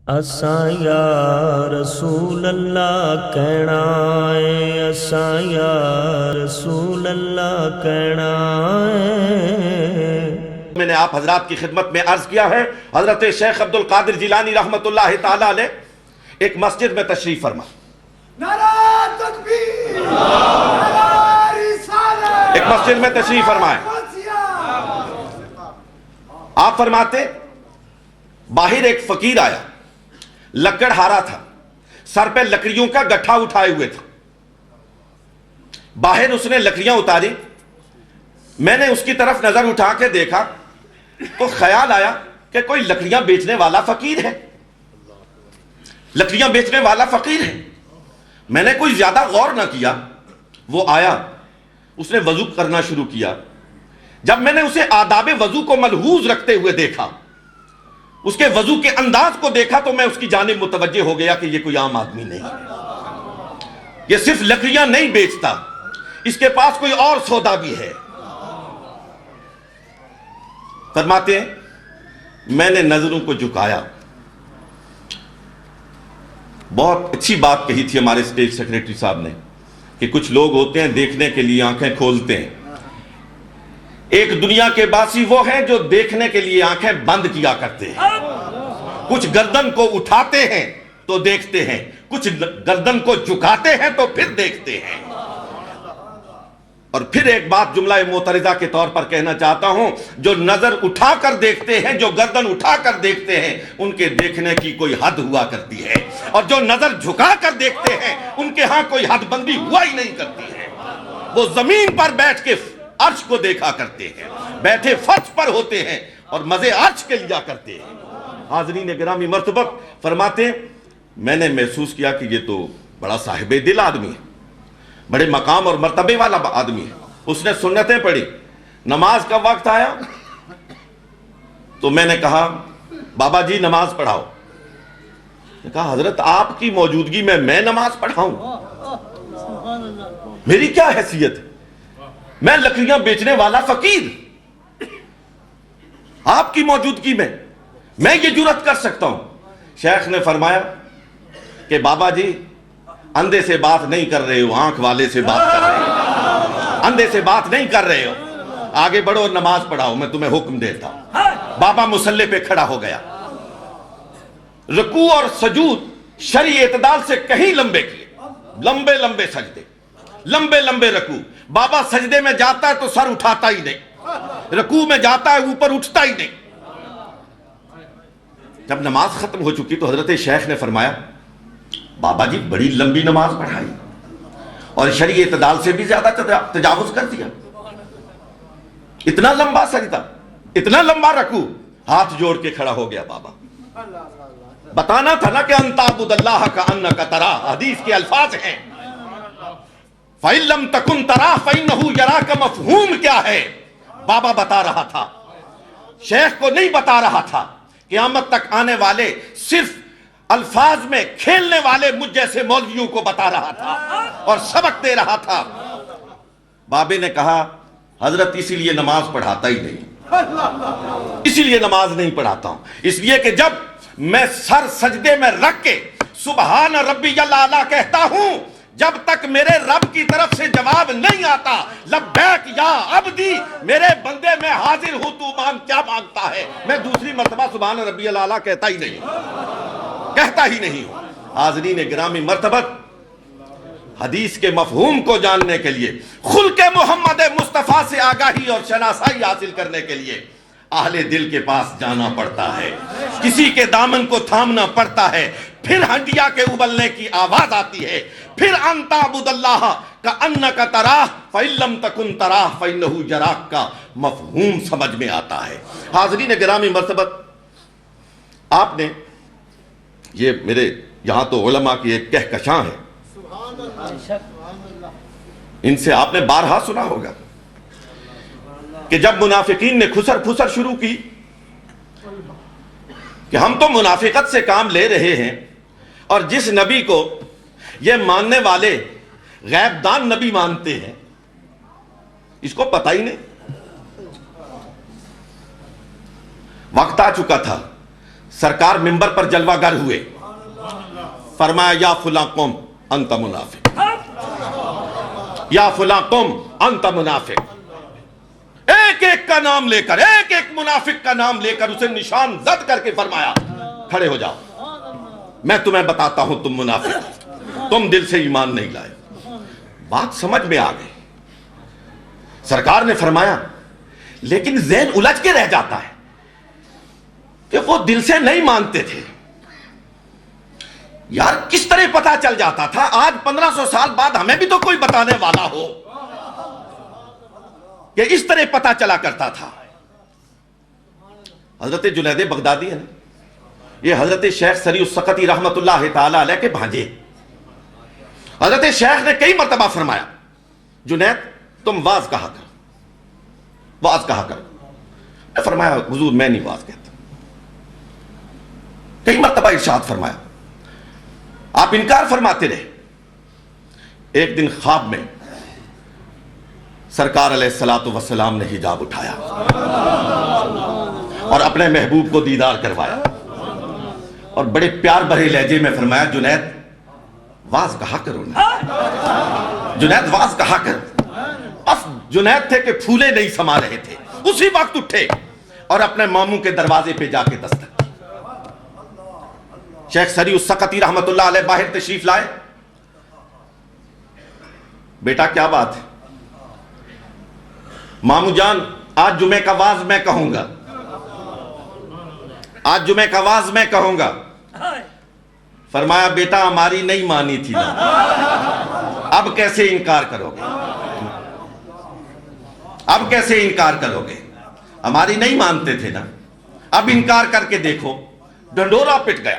اساں یا رسول اللہ کہنا ہے، اساں یا رسول اللہ کہنا ہے۔ میں نے آپ حضرات کی خدمت میں عرض کیا ہے، حضرت شیخ عبد القادر جیلانی رحمۃ اللہ تعالی علیہ ایک مسجد میں تشریف فرما، نعرہ تکبیر، نعرہ رسالت، ایک مسجد میں تشریف فرمائے۔ آپ فرماتے باہر ایک فقیر آیا، لکڑہارا تھا، سر پہ لکڑیوں کا گٹھا اٹھائے ہوئے تھا۔ باہر اس نے لکڑیاں اتاری، میں نے اس کی طرف نظر اٹھا کے دیکھا تو خیال آیا کہ کوئی لکڑیاں بیچنے والا فقیر ہے، لکڑیاں بیچنے والا فقیر ہے۔ میں نے کوئی زیادہ غور نہ کیا، وہ آیا، اس نے وضو کرنا شروع کیا۔ جب میں نے اسے آداب وضو کو ملحوظ رکھتے ہوئے دیکھا، اس کے وضو کے انداز کو دیکھا، تو میں اس کی جانب متوجہ ہو گیا کہ یہ کوئی عام آدمی نہیں، یہ صرف لکڑیاں نہیں بیچتا، اس کے پاس کوئی اور سودا بھی ہے۔ فرماتے ہیں میں نے نظروں کو جھکایا۔ بہت اچھی بات کہی تھی ہمارے اسٹیٹ سیکریٹری صاحب نے کہ کچھ لوگ ہوتے ہیں دیکھنے کے لیے آنکھیں کھولتے ہیں، ایک دنیا کے باسی وہ ہیں جو دیکھنے کے لیے آنکھیں بند کیا کرتے ہیں۔ کچھ گردن کو اٹھاتے ہیں تو دیکھتے ہیں، کچھ گردن کو جھکاتے ہیں تو پھر دیکھتے ہیں۔ اور پھر ایک بات جملہ معترضہ کے طور پر کہنا چاہتا ہوں، جو نظر اٹھا کر دیکھتے ہیں، جو گردن اٹھا کر دیکھتے ہیں، ان کے دیکھنے کی کوئی حد ہوا کرتی ہے، اور جو نظر جھکا کر دیکھتے ہیں ان کے ہاں کوئی حد بندی ہوا ہی نہیں کرتی ہے۔ وہ زمین پر بیٹھ کے عرش کو دیکھا کرتے ہیں، بیٹھے فرش پر ہوتے ہیں اور مزے عرش کے لیا کرتے ہیں۔ حاضرین گرامی مرتبہ فرماتے ہیں میں نے محسوس کیا کہ یہ تو بڑا صاحب دل آدمی ہے، بڑے مقام اور مرتبے والا آدمی ہے۔ اس نے سنتیں پڑھی، نماز کا وقت آیا تو میں نے کہا بابا جی نماز پڑھاؤ۔ نے کہا حضرت آپ کی موجودگی میں نماز پڑھاؤں؟ میری کیا حیثیت ہے، میں لکڑیاں بیچنے والا فقیر، آپ کی موجودگی میں یہ جرات کر سکتا ہوں؟ شیخ نے فرمایا کہ بابا جی اندھے سے بات نہیں کر رہے ہو، آنکھ والے سے بات کر رہے ہو، اندھے سے بات نہیں کر رہے ہو، آگے بڑھو اور نماز پڑھاؤ، میں تمہیں حکم دیتا ہوں۔ بابا مصلی پہ کھڑا ہو گیا، رکوع اور سجود شرعی اعتدال سے کہیں لمبے کیے، لمبے لمبے سجدے، لمبے لمبے رکوع۔ بابا سجدے میں جاتا ہے تو سر اٹھاتا ہی نہیں، رکوع میں جاتا ہے اوپر اٹھتا ہی نہیں۔ جب نماز ختم ہو چکی تو حضرت شیخ نے فرمایا بابا جی بڑی لمبی نماز پڑھائی اور شرعی اعتدال سے بھی زیادہ تجاوز کر دیا، اتنا لمبا سجدہ، اتنا لمبا رکوع۔ ہاتھ جوڑ کے کھڑا ہو گیا بابا۔ بتانا تھا نا کہ ان تعبد اللہ کأنک تراہ، حدیث کے الفاظ ہیں، فَإِن لَمْ تَكُنْ تَرَاهُ فَإِنَّهُ يَرَاكَ۔ مفہوم کیا ہے بابا بتا رہا تھا، شیخ کو نہیں بتا رہا تھا۔ قیامت تک آنے والے صرف الفاظ میں کھیلنے والے مجھ جیسے مولویوں کو بتا رہا تھا اور سبق دے رہا تھا۔ بابے نے کہا حضرت اسی لیے نماز پڑھاتا ہی نہیں، اسی لیے نماز نہیں پڑھاتا ہوں، اس لیے کہ جب میں سر سجدے میں رکھ کے سبحان ربی الاعلیٰ کہتا ہوں، جب تک میرے رب کی طرف سے جواب نہیں آتا لبیک یا عبدی، میرے بندے میں حاضر ہوں، تو مانگ کیا مانگتا ہے، میں دوسری مرتبہ سبحان ربی الاعلیٰ کہتا ہی نہیں ہوں۔ حاضرین گرامی مرتبت، حدیث کے مفہوم کو جاننے کے لیے، خلق محمد مصطفیٰ سے آگاہی اور شناسائی حاصل کرنے کے لیے اہل دل کے پاس جانا پڑتا ہے، کسی کے دامن کو تھامنا پڑتا ہے، پھر ہنڈیا کے ابلنے کی آواز آتی ہے، پھر ان تعبد اللہ کأنک تراہ فإن لم تکن تراہ فإنہ یراک کا مفہوم سمجھ میں آتا ہے۔ حاضرین گرامی مرتبت، آپ نے یہ میرے یہاں تو علماء کی ایک کہکشاں ہے، ان سے آپ نے بارہا سنا ہوگا کہ جب منافقین نے خسر پھسر شروع کی کہ ہم تو منافقت سے کام لے رہے ہیں، اور جس نبی کو یہ ماننے والے غیب دان نبی مانتے ہیں اس کو پتہ ہی نہیں۔ وقت آ چکا تھا سرکار منبر پر جلوہ گر ہوئے، فرمایا یا فلاں قوم انت منافق، یا فلاں قوم انت منافق. ایک ایک کا نام لے کر، ایک ایک منافق کا نام لے کر اسے نشان زد کر کے فرمایا کھڑے ہو جاؤ، میں تمہیں بتاتا ہوں تم منافق، تم دل سے ایمان نہیں لائے. بات سمجھ میں آ گئی. سرکار نے فرمایا لیکن ذہن الجھ کے رہ جاتا ہے کہ وہ دل سے نہیں مانتے تھے. یار کس طرح پتا چل جاتا تھا؟ آج 1500 سال بعد ہمیں بھی تو کوئی بتانے والا ہو کہ اس طرح پتا چلا کرتا تھا. حضرت جنید بغدادی ہے نا، یہ حضرت شیخ سری السقطی رحمت اللہ تعالی علیہ کے بھانجے. حضرت شیخ نے کئی مرتبہ فرمایا جنید تم واز کہا کر، واز کہا کر. میں فرمایا حضور میں نہیں واز کہتا. کئی مرتبہ ارشاد فرمایا، آپ انکار فرماتے رہے. ایک دن خواب میں سرکار علیہ الصلوۃ والسلام نے حجاب اٹھایا اور اپنے محبوب کو دیدار کروایا اور بڑے پیار بھرے لہجے میں فرمایا جنید واز کہا کرو نا، جنید واز کہا کر. بس جنید تھے کہ پھولے نہیں سما رہے تھے، اسی وقت اٹھے اور اپنے ماموں کے دروازے پہ جا کے دستک کی. شیخ سری السقطی رحمت اللہ علیہ باہر تشریف لائے. بیٹا کیا بات ہے؟ مامو جان آج جمعے کا واز میں کہوں گا، آج جمعے کا واز میں کہوں گا. فرمایا بیٹا ہماری نہیں مانی تھی نا، اب کیسے انکار کرو گے؟ اب کیسے انکار کرو گے؟ ہماری نہیں مانتے تھے نا، اب انکار کر کے دیکھو. ڈنڈورا پٹ گیا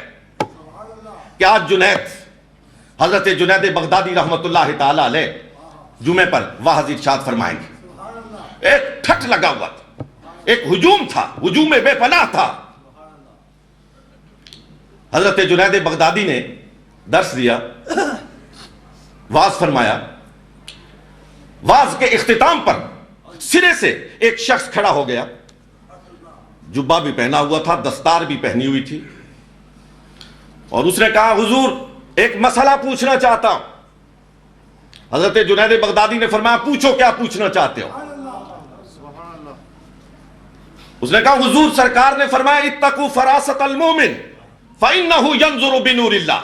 کہ آج جنید، حضرت جنید بغدادی رحمت اللہ تعالی علیہ جمعے پر واعظ ارشاد فرمائیں گے. ایک ٹھٹ لگا ہوا تھا، ایک ہجوم تھا، ہجوم بے پناہ تھا. حضرت جنید بغدادی نے درس دیا، واعظ فرمایا. واعظ کے اختتام پر سرے سے ایک شخص کھڑا ہو گیا، جبہ بھی پہنا ہوا تھا، دستار بھی پہنی ہوئی تھی، اور اس نے کہا حضور ایک مسئلہ پوچھنا چاہتا ہوں. حضرت جنید بغدادی نے فرمایا پوچھو کیا پوچھنا چاہتے ہو؟ اس نے کہا حضور سرکار نے فرمایا اتقوا فراست المومن فإنه ينظر بنور اللہ.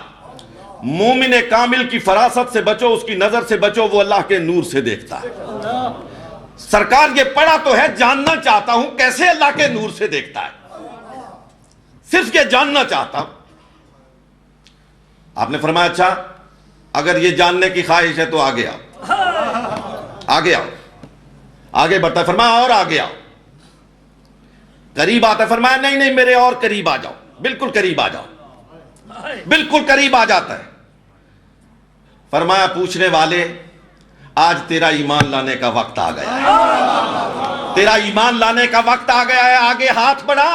مومن کامل کی فراست سے بچو، اس کی نظر سے بچو، وہ اللہ کے نور سے دیکھتا ہے. سرکار یہ پڑھا تو ہے، جاننا چاہتا ہوں کیسے اللہ کے نور سے دیکھتا ہے، صرف یہ جاننا چاہتا ہوں. آپ نے فرمایا اچھا اگر یہ جاننے کی خواہش ہے تو آگے آؤ. آگے آؤ. آگے بڑھتا ہے، فرمایا اور آگے آؤ. قریب آتا ہے، فرمایا نہیں نہیں میرے اور قریب آ جاؤ، بالکل قریب آ جاؤ. بالکل قریب آ جاتا ہے. فرمایا پوچھنے والے آج تیرا ایمان لانے کا وقت آ گیا ہے، تیرا ایمان لانے کا وقت آ گیا ہے. آگے ہاتھ بڑھا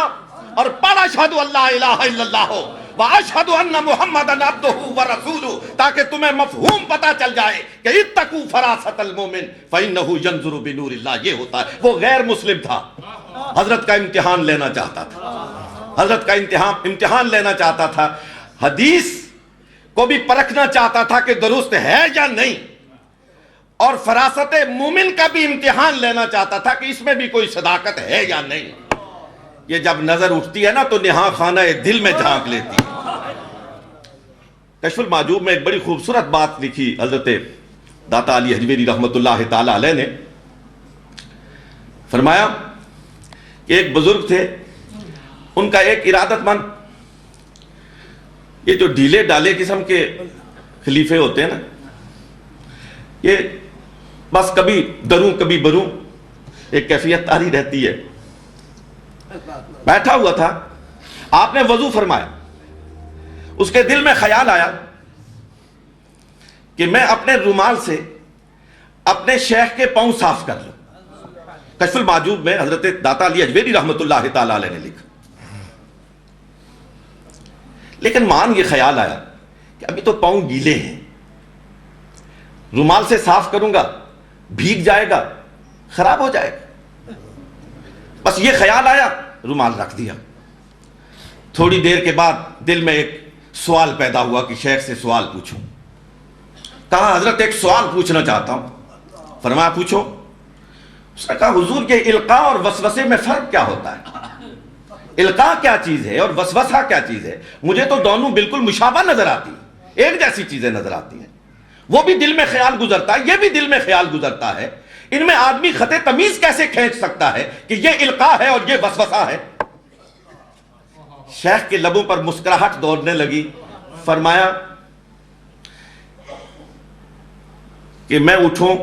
اور پڑھ اشہدو اللہ الہ الا اللہ واشہد ان محمدًا عبدہ ورسولہ، تاکہ تمہیں مفہوم پتا چل جائے کہ اتقوا فراست المومن فإنہ ینظر بنور اللہ. یہ ہوتا ہے. وہ غیر مسلم تھا، حضرت کا امتحان لینا چاہتا تھا، حضرت کا امتحان لینا چاہتا تھا، حدیث کو بھی پرکھنا چاہتا تھا کہ درست ہے یا نہیں، اور فراست مومن کا بھی امتحان لینا چاہتا تھا کہ اس میں بھی کوئی صداقت ہے یا نہیں. یہ جب نظر اٹھتی ہے نا تو نہا خانہ دل میں جھانک لیتی ہے. کشف المحجوب میں ایک بڑی خوبصورت بات لکھی حضرت داتا علی حجویری رحمت اللہ تعالی علیہ نے. فرمایا کہ ایک بزرگ تھے، ان کا ایک ارادت مند، یہ جو ڈھیلے ڈالے قسم کے خلیفے ہوتے ہیں نا، یہ بس کبھی دروں کبھی بروں ایک کیفیت تاری رہتی ہے. بیٹھا ہوا تھا، آپ نے وضو فرمایا، اس کے دل میں خیال آیا کہ میں اپنے رومال سے اپنے شیخ کے پاؤں صاف کر لوں. کشف المحجوب میں حضرت داتا علی حجویری رحمت اللہ تعالی علیہ نے لکھا. لیکن مان یہ خیال آیا کہ ابھی تو پاؤں گیلے ہیں، رومال سے صاف کروں گا بھیگ جائے گا، خراب ہو جائے گا. بس یہ خیال آیا، رومال رکھ دیا. تھوڑی دیر کے بعد دل میں ایک سوال پیدا ہوا کہ شیخ سے سوال پوچھوں. کہا حضرت ایک سوال پوچھنا چاہتا ہوں. فرمایا پوچھو. اس نے کہا حضور یہ القاء اور وسوسے میں فرق کیا ہوتا ہے؟ القاء کیا چیز ہے اور وسوسہ کیا چیز ہے؟ مجھے تو دونوں بالکل مشابہ نظر آتی ہیں, ایک جیسی چیزیں نظر آتی ہیں. وہ بھی دل میں خیال گزرتا ہے, یہ بھی دل میں خیال گزرتا ہے. ان میں آدمی خط تمیز کیسے کھینچ سکتا ہے کہ یہ القاء ہے اور یہ وسوسہ ہے؟ شیخ کے لبوں پر مسکراہٹ دوڑنے لگی. فرمایا کہ میں اٹھوں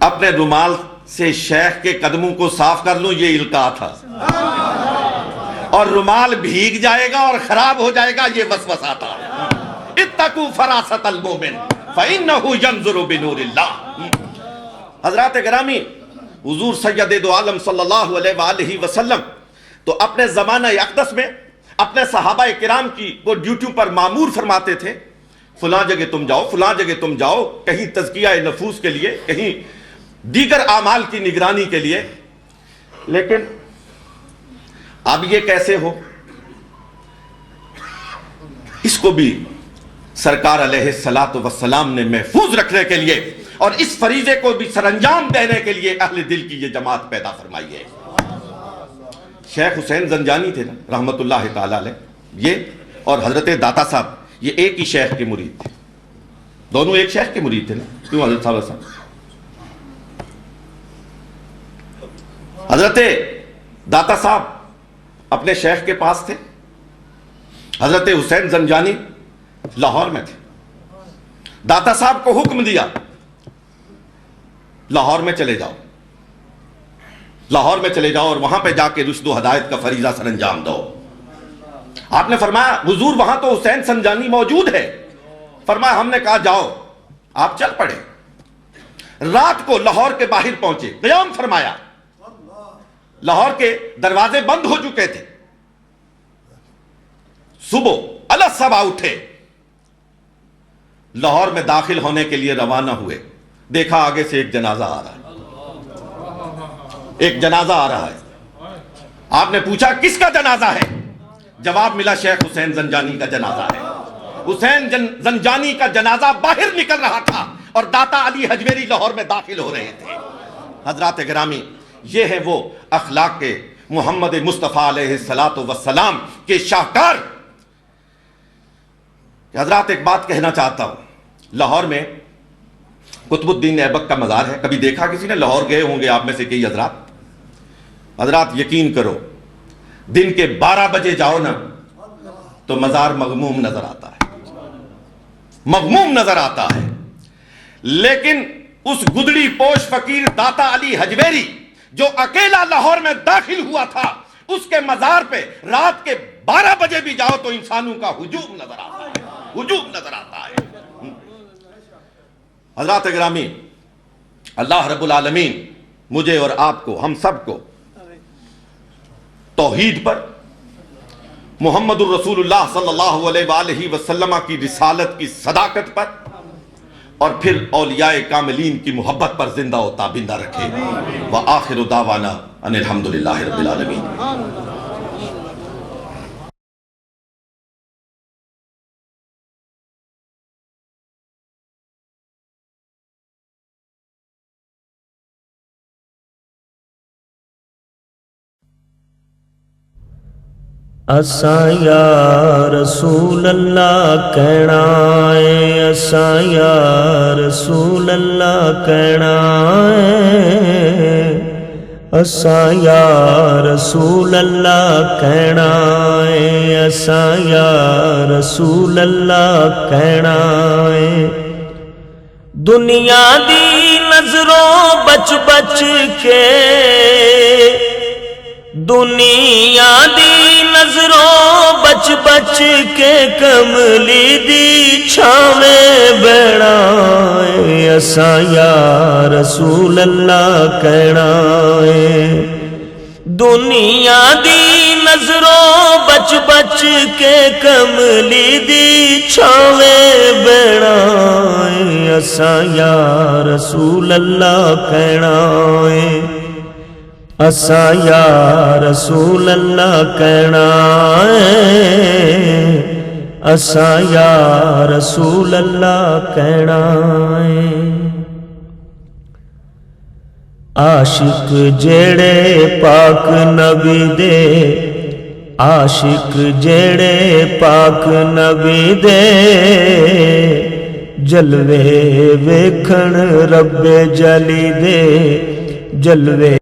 اپنے رومال سے شیخ کے قدموں کو صاف کر لوں, یہ القاء تھا, اور رومال بھیگ جائے گا اور خراب ہو جائے گا, یہ وسوسہ تھا. اتقوا فراست المؤمن فإنه ينظر بنور اللہ. حضرات گرامی, حضور سید دو عالم صلی اللہ علیہ وآلہ وسلم تو اپنے زمانہ اقدس میں اپنے صحابہ کرام کی وہ ڈیوٹیوں پر مامور فرماتے تھے, فلاں جگہ تم جاؤ, فلاں جگہ تم جاؤ, کہیں تزکیہ نفوس کے لیے, کہیں دیگر اعمال کی نگرانی کے لیے. لیکن اب یہ کیسے ہو؟ اس کو بھی سرکار علیہ الصلوۃ والسلام نے محفوظ رکھنے کے لیے اور اس فریضے کو بھی سر انجام دینے کے لیے اہل دل کی یہ جماعت پیدا فرمائی ہے. شیخ حسین زنجانی تھے نا رحمت اللہ تعالی علیہ, یہ اور حضرت داتا صاحب یہ ایک ہی شیخ کے مرید تھے, دونوں ایک شیخ کے مرید تھے نا. کیوں حضرت صاحب ایسا؟ حضرت داتا صاحب اپنے شیخ کے پاس تھے, حضرت حسین زنجانی لاہور میں تھے. داتا صاحب کو حکم دیا لاہور میں چلے جاؤ, لاہور میں چلے جاؤ اور وہاں پہ جا کے رشد و ہدایت کا فریضہ سر انجام دو. آپ نے فرمایا حضور وہاں تو حسین زنجانی موجود ہے. فرمایا ہم نے کہا جاؤ, آپ چل پڑے. رات کو لاہور کے باہر پہنچے, قیام فرمایا. لاہور کے دروازے بند ہو چکے تھے. صبح الصبح اٹھے, لاہور میں داخل ہونے کے لیے روانہ ہوئے. دیکھا آگے سے ایک جنازہ آ رہا ہے, ایک جنازہ آ رہا ہے. آپ نے پوچھا کس کا جنازہ ہے؟ جواب ملا شیخ حسین زنجانی کا جنازہ ہے. حسین زنجانی کا جنازہ باہر نکل رہا تھا اور داتا علی حجویری لاہور میں داخل ہو رہے تھے. حضرات گرامی, یہ ہے وہ اخلاق کے محمد مصطفیٰ علیہ الصلوۃ والسلام کے شاہکار. حضرات ایک بات کہنا چاہتا ہوں, لاہور میں قطب الدین ایبک کا مزار ہے. کبھی دیکھا کسی نے؟ لاہور گئے ہوں گے آپ میں سے کئی حضرات. حضرات یقین کرو, دن کے 12 بجے جاؤ نا تو مزار مغموم نظر آتا ہے, مغموم نظر آتا ہے. لیکن اس گدڑی پوش فقیر داتا علی حجویری جو اکیلا لاہور میں داخل ہوا تھا, اس کے مزار پہ رات کے 12 بجے بھی جاؤ تو انسانوں کا ہجوم نظر آتا ہے, ہجوم نظر آتا ہے. حضرات گرامی, اللہ رب العالمین مجھے اور آپ کو, ہم سب کو توحید پر, محمد الرسول اللہ صلی اللہ علیہ وآلہ وسلم کی رسالت کی صداقت پر اور پھر اولیاء کاملین کی محبت پر زندہ و تابندہ رکھے. وآخر دعوانا ان الحمدللہ رب العالمین. اساں یا رسول اللہ کہنا ہے, اساں یا رسول اللہ کہنا ہے, اساں یا رسول اللہ کہنا ہے, اساں یا رسول اللہ کہنا ہے. دنیا دی نظروں بچ بچ کے, دنیا دی نظروں بچ بچ کے کملی دی چھاویں بیٹھا ہے. اساں یا رسول اللہ کہنا ہے. دنیا دی نظروں بچ بچ کے کملی دی چھاویں بیٹھا ہے. اساں یا رسول اللہ کہنا ہے. اسا یا رسول اللہ کہنا ہے، اسا یا رسول اللہ کہنا ہے۔ عاشق جیڑے پاک نبی دے، عاشق جیڑے پاک نبی دے، جلوے ویکھن رب جلی دے، جلوے